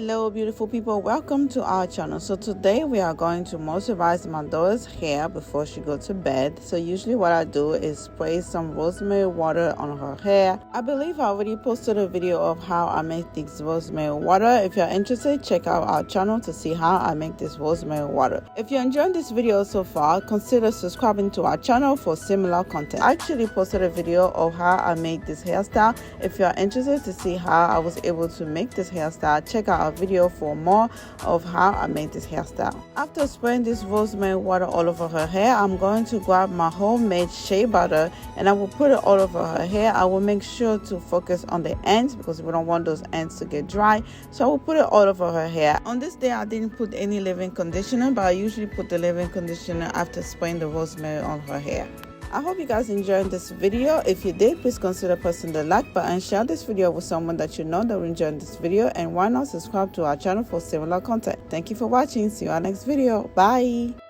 Hello beautiful people, welcome to our channel. So today we are going to moisturize my daughter's hair before she goes to bed. So usually what I do is spray some rosemary water on her hair. I believe I already posted a video of how I make this rosemary water. If you're interested, check out our channel to see how I make this rosemary water. If you're enjoying this video so far, consider subscribing to our channel for similar content. I actually posted a video of how I made this hairstyle. If you're interested to see how I was able to make this hairstyle, check out our video for more of how I made this hairstyle. After spraying this rosemary water all over her hair, I'm going to grab my homemade shea butter and I will put it all over her hair. I will make sure to focus on the ends because we don't want those ends to get dry. So I will put it all over her hair. On this day I didn't put any leave-in conditioner, but I usually put the leave-in conditioner after spraying the rosemary on her hair. I hope you guys enjoyed this video. If you did, please consider pressing the like button, share this video with someone that you know that will enjoy this video, and why not subscribe to our channel for similar content. Thank you for watching. See you on our next video. Bye.